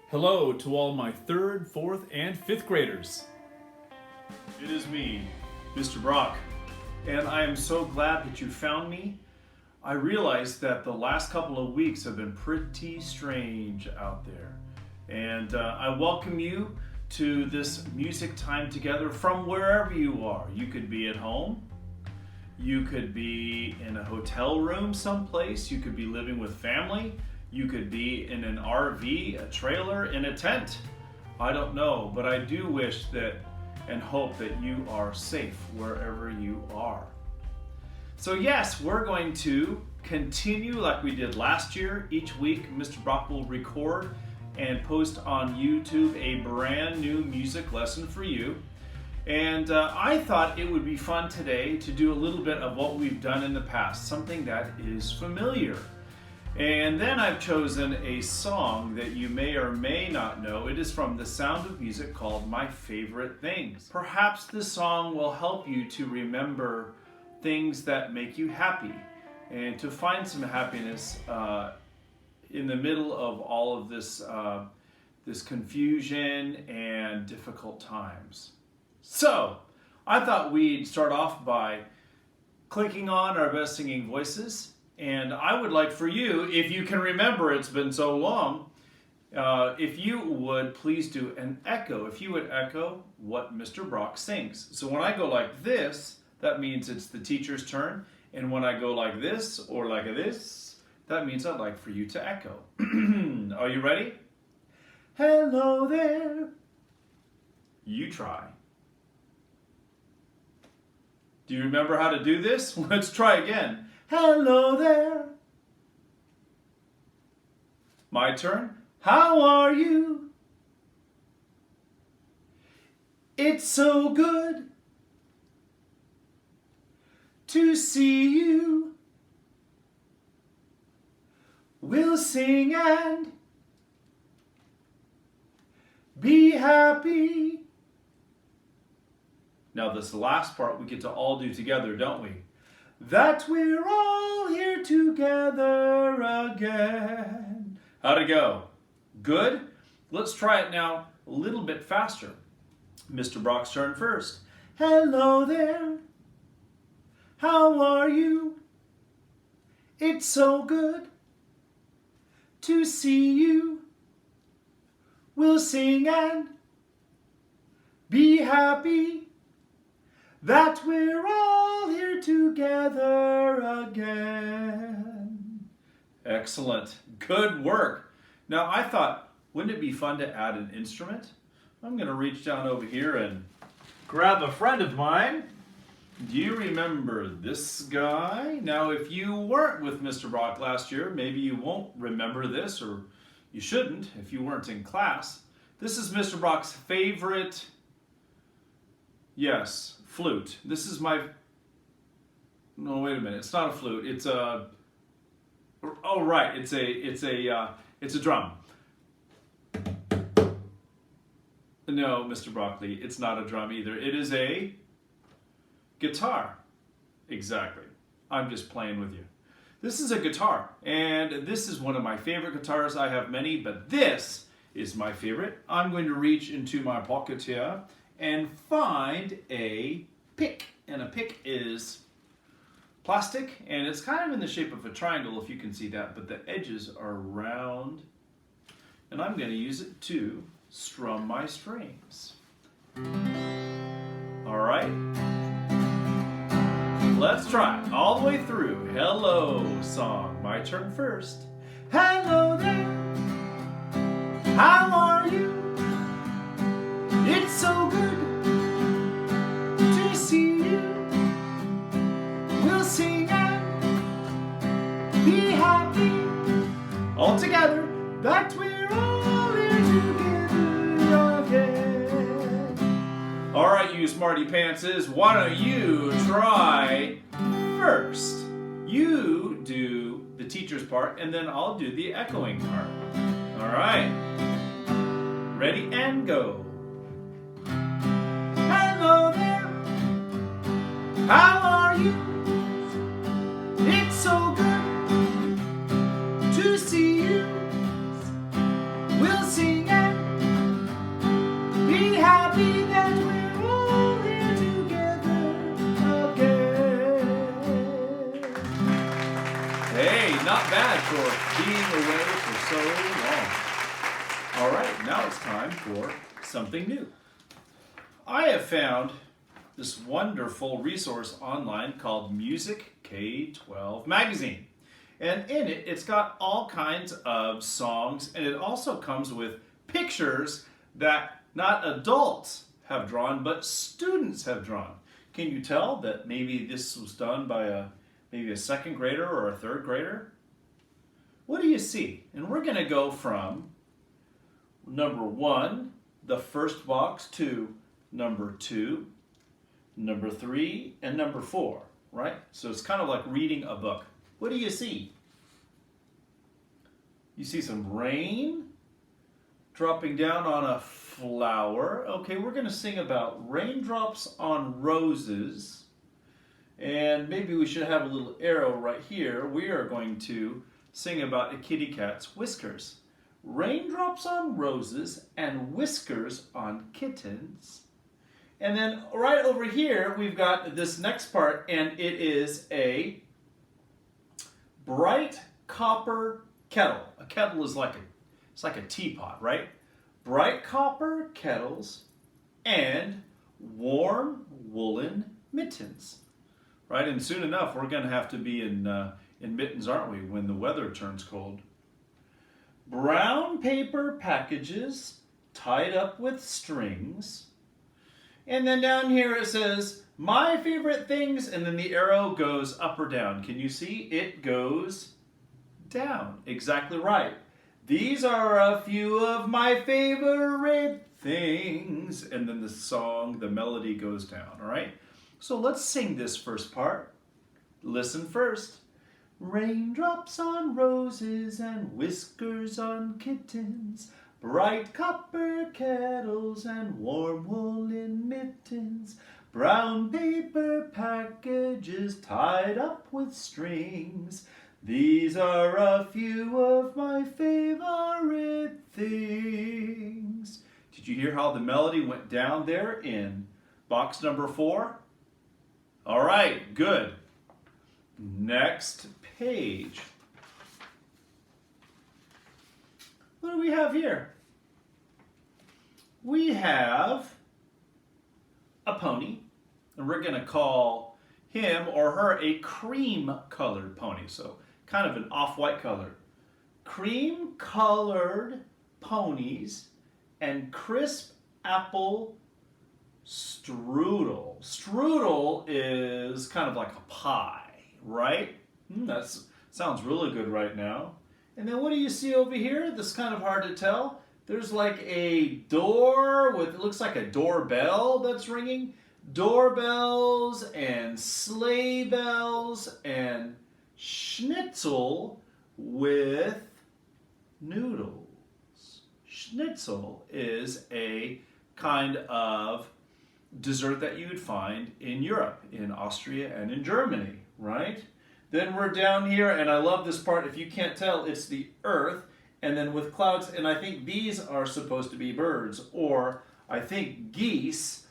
Hello to all my third, fourth, and fifth graders. It is me, Mr. Brock, and I am so glad that you found me. I realize that the last couple of weeks have been pretty strange out there, and I welcome you to this music time together from wherever you are. You could be at home, you could be in a hotel room someplace, you could be living with family, you could be in an RV, a trailer, in a tent. I don't know, but I do wish that and hope that you are safe wherever you are. So yes, we're going to continue like we did last year. Each week, Mr. Brock will record and post on YouTube a brand new music lesson for you. And I thought it would be fun today to do a little bit of what we've done in the past, something that is familiar. And then I've chosen a song that you may or may not know. It is from The Sound of Music called My Favorite Things. Perhaps this song will help you to remember things that make you happy and to find some happiness in the middle of all of this confusion and difficult times. So, I thought we'd start off by clicking on our best singing voices. And I would like for you, if you can remember, it's been so long, if you would please do an echo. If you would echo what Mr. Brock sings. So when I go like this, that means it's the teacher's turn. And when I go like this or like this, that means I'd like for you to echo. Are you ready? Hello there. You try. Do you remember how to do this? Let's try again. Hello there. My turn. How are you? It's so good to see you. We'll sing and be happy. Now this last part we get to all do together, don't we? That we're all here together again. How'd it go? Good? Let's try it now a little bit faster. Mr. Brock's turn first. Hello there. How are you? It's so good to see you. We'll sing and be happy that we're all here together again. Excellent. Good work. Now I thought, wouldn't it be fun to add an instrument? I'm going to reach down over here and grab a friend of mine. Do you remember this guy? Now if you weren't with Mr. Brock last year, maybe you won't remember this, or you shouldn't if you weren't in class. This is Mr. Brock's favorite, yes, flute. This is my, no, wait a minute, it's not a flute, it's a, oh right, it's a drum. No, Mr. Broccoli, it's not a drum either. It is a guitar. Exactly. I'm just playing with you. This is a guitar, and this is one of my favorite guitars. I have many, but this is my favorite. I'm going to reach into my pocket here and find a pick. And a pick is plastic, and it's kind of in the shape of a triangle, if you can see that, but the edges are round. And I'm going to use it to strum my strings. All right. Let's try it all the way through. Hello song. My turn first. Hello there. How are you? It's so good to see you. We'll sing and be happy all together that we're all here together again. All right, you smarty pantses, why don't you try first? You do the teacher's part, and then I'll do the echoing part. All right. Ready and go. Hello there. How are you? It's so good to see you. We'll sing away for so long. All right, now it's time for something new. I have found this wonderful resource online called Music K-12 Magazine. And in it, it's got all kinds of songs, and it also comes with pictures that not adults have drawn, but students have drawn. Can you tell that maybe this was done by maybe a second grader or a third grader? What do you see? And we're going to go from number 1, the first box, to number 2, number 3, and number 4, right? So it's kind of like reading a book. What do you see? You see some rain dropping down on a flower. Okay, we're going to sing about raindrops on roses. And maybe we should have a little arrow right here. We are going to sing about a kitty cat's whiskers. Raindrops on roses and whiskers on kittens. And then right over here, we've got this next part, and it is a bright copper kettle. A kettle is like a teapot, right? Bright copper kettles and warm woolen mittens, right? And soon enough, we're going to have to be in mittens, aren't we, when the weather turns cold? Brown paper packages tied up with strings. And then down here it says, my favorite things, and then the arrow goes up or down. Can you see? It goes down. Exactly right. These are a few of my favorite things. And then the song, the melody goes down, all right? So let's sing this first part. Listen first. Raindrops on roses and whiskers on kittens, bright copper kettles and warm woolen mittens, brown paper packages tied up with strings. These are a few of my favorite things. Did you hear how the melody went down there in box number 4? All right, good. Next page. What do we have here? We have a pony, and we're going to call him or her a cream-colored pony, so kind of an off-white color. Cream-colored ponies and crisp apple strudel. Strudel is kind of like a pie, right? That sounds really good right now. And then what do you see over here? This is kind of hard to tell. There's like a door with, it looks like a doorbell that's ringing. Doorbells and sleigh bells and schnitzel with noodles. Schnitzel is a kind of dessert that you would find in Europe, in Austria and in Germany, right? Then we're down here, and I love this part. If you can't tell, it's the earth, and then with clouds, and I think these are supposed to be birds, or I think geese,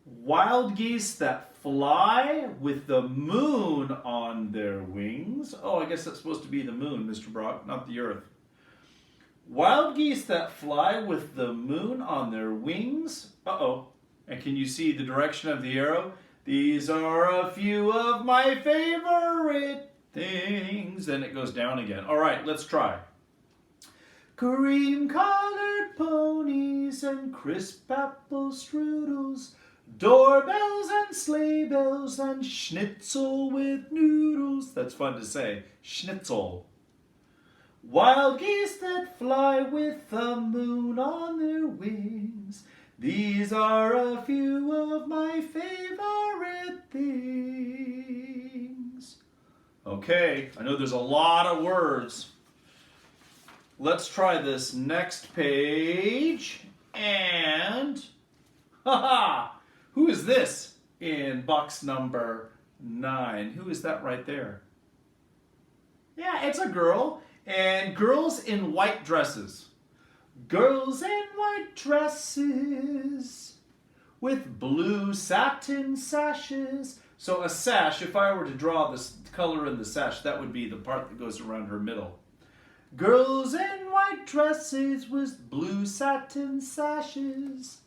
wild geese that fly with the moon on their wings. Oh, I guess that's supposed to be the moon, Mr. Brock, not the earth. Wild geese that fly with the moon on their wings. Uh-oh. And can you see the direction of the arrow? These are a few of my favorite things. Then it goes down again. All right, let's try. Cream-colored ponies and crisp apple strudels, doorbells and sleigh bells and schnitzel with noodles. That's fun to say. Schnitzel. Wild geese that fly with the moon on their wings. These are a few of my favorite things. Okay, I know there's a lot of words. Let's try this next page. And, haha, who is this in box number 9? Who is that right there? Yeah, it's a girl. And girls in white dresses. Girls in white dresses with blue satin sashes. So a sash, if I were to draw this color in the sash, that would be the part that goes around her middle. Girls in white dresses with blue satin sashes.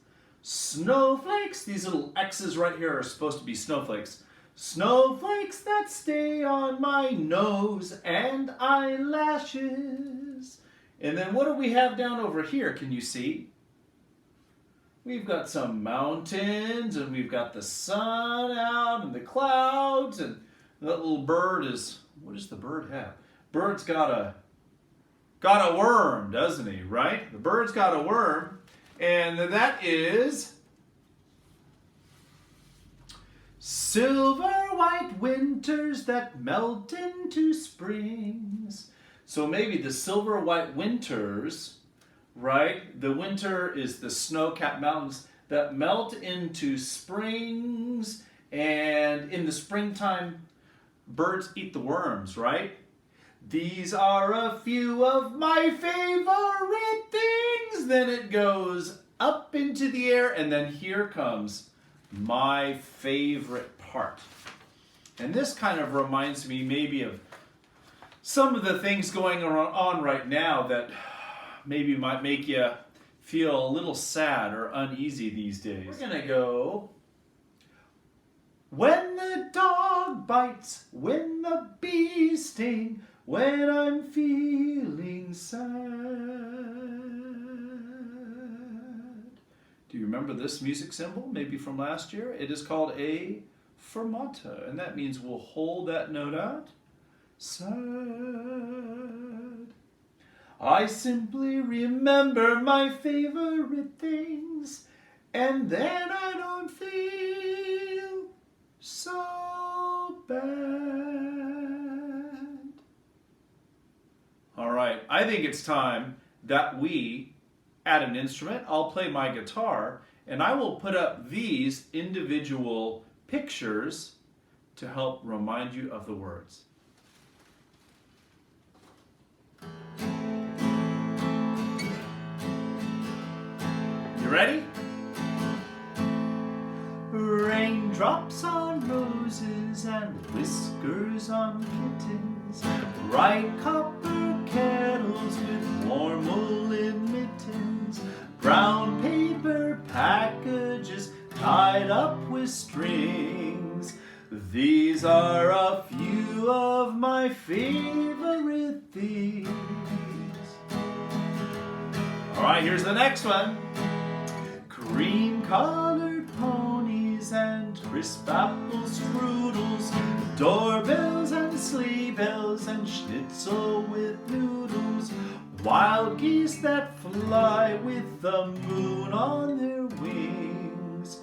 Snowflakes, these little X's right here are supposed to be snowflakes. Snowflakes that stay on my nose and eyelashes. And then what do we have down over here? Can you see? We've got some mountains, and we've got the sun out and the clouds, and that little bird is, what does the bird have? Bird's got a worm, doesn't he, right? The bird's got a worm, and that is silver white winters that melt into springs. So maybe the silver white winters, right? The winter is the snow-capped mountains that melt into springs, and in the springtime, birds eat the worms, right? These are a few of my favorite things. Then it goes up into the air, and then here comes my favorite part. And this kind of reminds me maybe of some of the things going on right now that maybe might make you feel a little sad or uneasy these days. We're gonna go, when the dog bites, when the bee stings, when I'm feeling sad. Do you remember this music symbol, maybe from last year? It is called a fermata, and that means we'll hold that note out. Sad. I simply remember my favorite things, and then I don't feel so bad. All right, I think it's time that we add an instrument. I'll play my guitar, and I will put up these individual pictures to help remind you of the words. You ready? Raindrops on roses and whiskers on kittens, bright copper kettles with warm woolen mittens, brown paper packages tied up with strings. These are a few of my favorite things. All right, here's the next one. Cream-colored ponies and crisp apple strudels, doorbells and sleigh bells and schnitzel with noodles, wild geese that fly with the moon on their wings.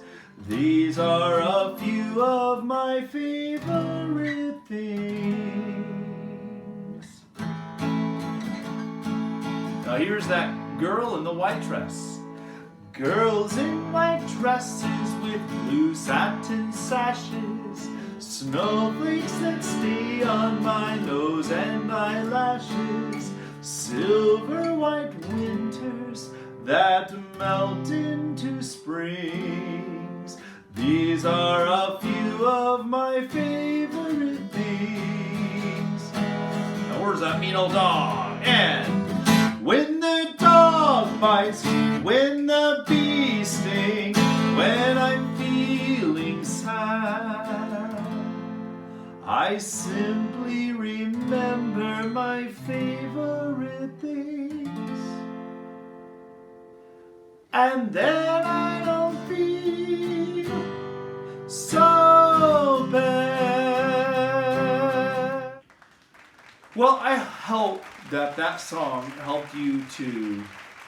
These are a few of my favorite things. Now here's that girl in the white dress. Girls in white dresses with blue satin sashes, snowflakes that stay on my nose and eyelashes, silver white winters that melt into springs. These are a few of my favorite things. Now where's that mean old dog? And when the dog bites, when the bee stings, when I'm feeling sad, I simply remember my favorite things, and then I don't feel so bad. Well, I hope that song helped you to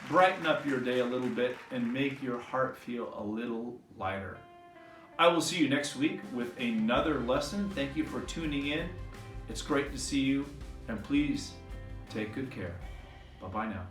brighten up your day a little bit and make your heart feel a little lighter. I will see you next week with another lesson. Thank you for tuning in. It's great to see you, and please take good care. Bye-bye now.